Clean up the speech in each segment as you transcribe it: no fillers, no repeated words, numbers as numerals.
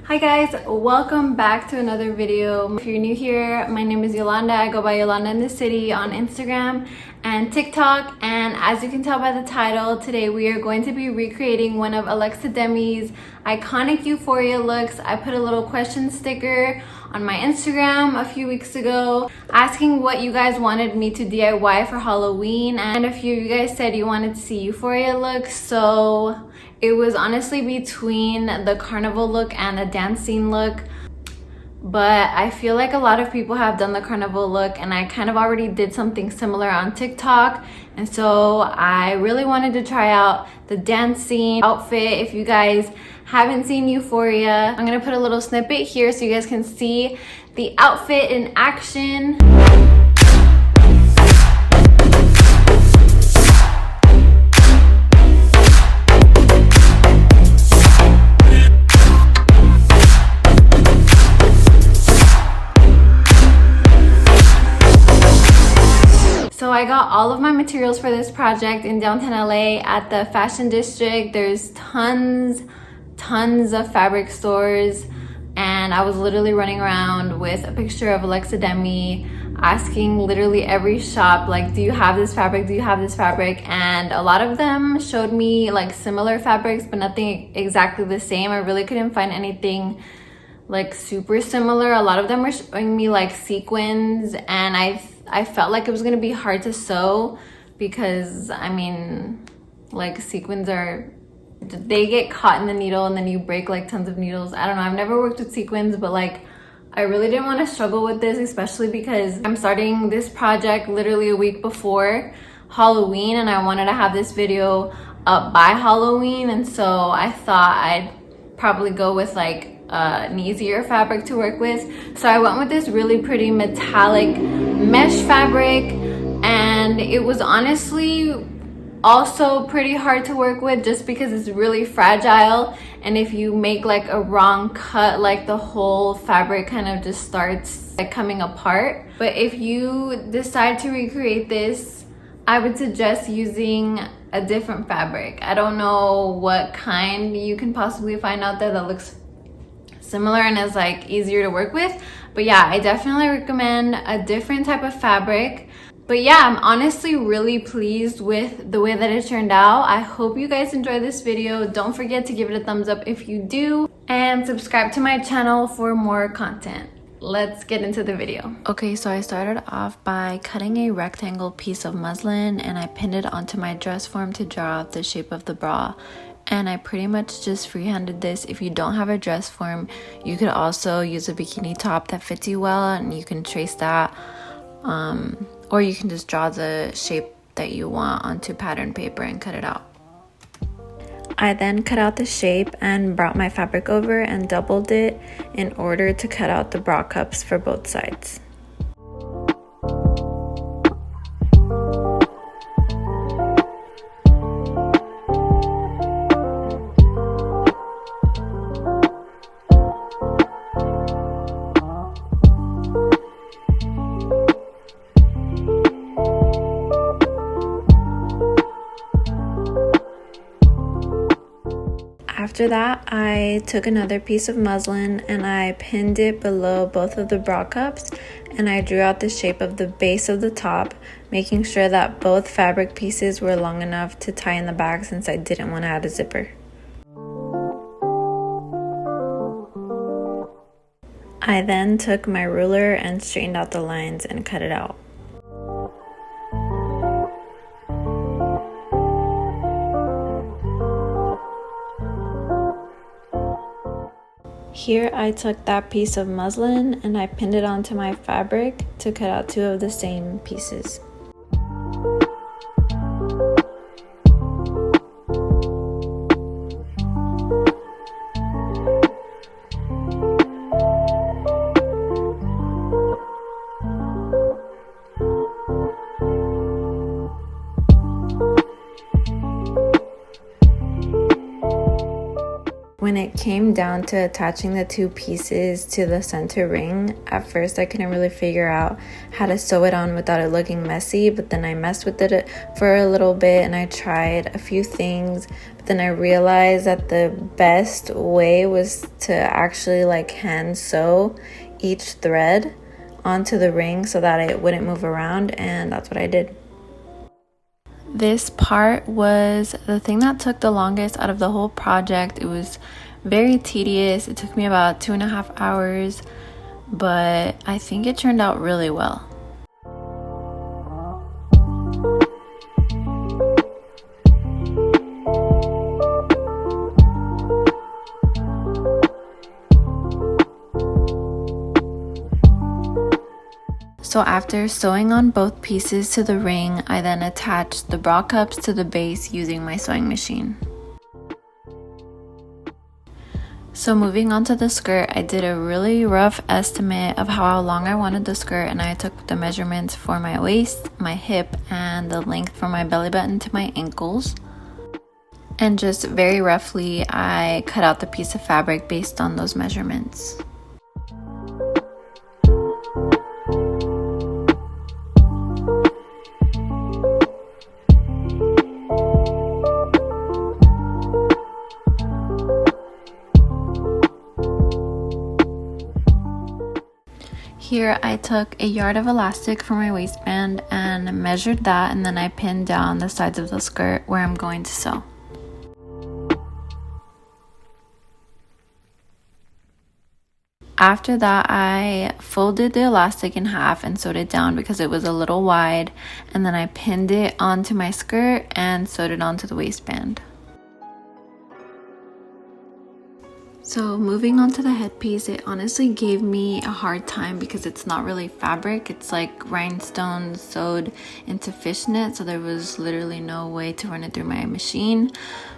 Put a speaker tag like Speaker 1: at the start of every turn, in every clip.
Speaker 1: Hi guys, welcome back to another video. If you're new here, my name is Yolanda. I go by Yolanda in the City on Instagram and TikTok, and as you can tell by the title, today we are going to be recreating one of Alexa Demi's iconic Euphoria looks. I put a little question sticker on my Instagram a few weeks ago asking what you guys wanted me to DIY for Halloween, and a few of you guys said you wanted to see Euphoria looks, so it was honestly between the carnival look and the dancing look, but I feel like a lot of people have done the carnival look and I kind of already did something similar on TikTok, and so I really wanted to try out the dancing outfit. If you guys haven't seen Euphoria, I'm gonna put a little snippet here so you guys can see the outfit in action. So I got all of my materials for this project in downtown LA at the Fashion District. There's tons of fabric stores, and I was literally running around with a picture of Alexa Demi, asking literally every shop, like, do you have this fabric? Do you have this fabric? And a lot of them showed me like similar fabrics, but nothing exactly the same. I really couldn't find anything like super similar. A lot of them were showing me like sequins, and I felt like it was gonna be hard to sew because I mean, like, sequins they get caught in the needle and then you break like tons of needles. I don't know, I've never worked with sequins, but like I really didn't want to struggle with this, especially because I'm starting this project literally a week before Halloween and I wanted to have this video up by Halloween, and so I thought I'd probably go with like an easier fabric to work with. So I went with this really pretty metallic mesh fabric, and it was honestly also pretty hard to work with just because it's really fragile, and if you make like a wrong cut, like the whole fabric kind of just starts like coming apart. But if you decide to recreate this, I would suggest using a different fabric. I don't know what kind you can possibly find out there that looks similar and is like easier to work with, but yeah, I definitely recommend a different type of fabric. But yeah, I'm honestly really pleased with the way that it turned out. I hope you guys enjoyed this video. Don't forget to give it a thumbs up if you do, and subscribe to my channel for more content. Let's get into the video. Okay, so I started off by cutting a rectangle piece of muslin and I pinned it onto my dress form to draw out the shape of the bra. And I pretty much just freehanded this. If you don't have a dress form, you could also use a bikini top that fits you well and you can trace that, or you can just draw the shape that you want onto pattern paper and cut it out. I then cut out the shape and brought my fabric over and doubled it in order to cut out the bra cups for both sides. After that, I took another piece of muslin and I pinned it below both of the bra cups, and I drew out the shape of the base of the top, making sure that both fabric pieces were long enough to tie in the back since I didn't want to add a zipper. I then took my ruler and straightened out the lines and cut it out. Here I took that piece of muslin and I pinned it onto my fabric to cut out two of the same pieces. When it came down to attaching the two pieces to the center ring. At first I couldn't really figure out how to sew it on without it looking messy, but then I messed with it for a little bit and I tried a few things, but then I realized that the best way was to actually like hand sew each thread onto the ring so that it wouldn't move around, and that's what I did. This part was the thing that took the longest out of the whole project. It was very tedious. It took me about 2.5 hours, but I think it turned out really well. So after sewing on both pieces to the ring, I then attached the bra cups to the base using my sewing machine. So moving on to the skirt, I did a really rough estimate of how long I wanted the skirt, and I took the measurements for my waist, my hip, and the length from my belly button to my ankles. And just very roughly, I cut out the piece of fabric based on those measurements. Here I took a yard of elastic for my waistband and measured that, and then I pinned down the sides of the skirt where I'm going to sew. After that, I folded the elastic in half and sewed it down because it was a little wide, and then I pinned it onto my skirt and sewed it onto the waistband. So moving on to the headpiece, it honestly gave me a hard time because it's not really fabric. It's like rhinestones sewed into fishnet, so there was literally no way to run it through my machine.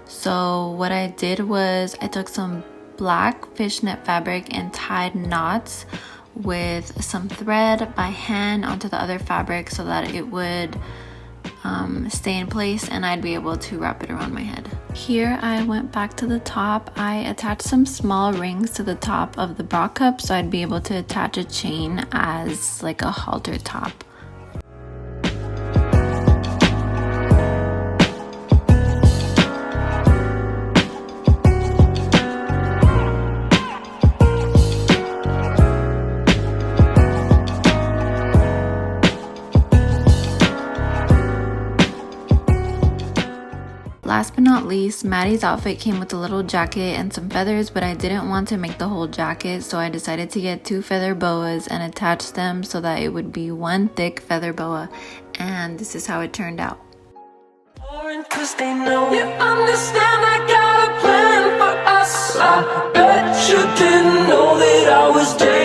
Speaker 1: So what I did was I took some black fishnet fabric and tied knots with some thread by hand onto the other fabric so that it would stay in place and I'd be able to wrap it around my head. Here I went back to the top. I attached some small rings to the top of the bra cup so I'd be able to attach a chain as like a halter top. Last but not least, Maddy's outfit came with a little jacket and some feathers, but I didn't want to make the whole jacket, so I decided to get 2 feather boas and attach them so that it would be one thick feather boa, and this is how it turned out. Cause they know you understand I got a plan for us. I bet you didn't know that I was dead.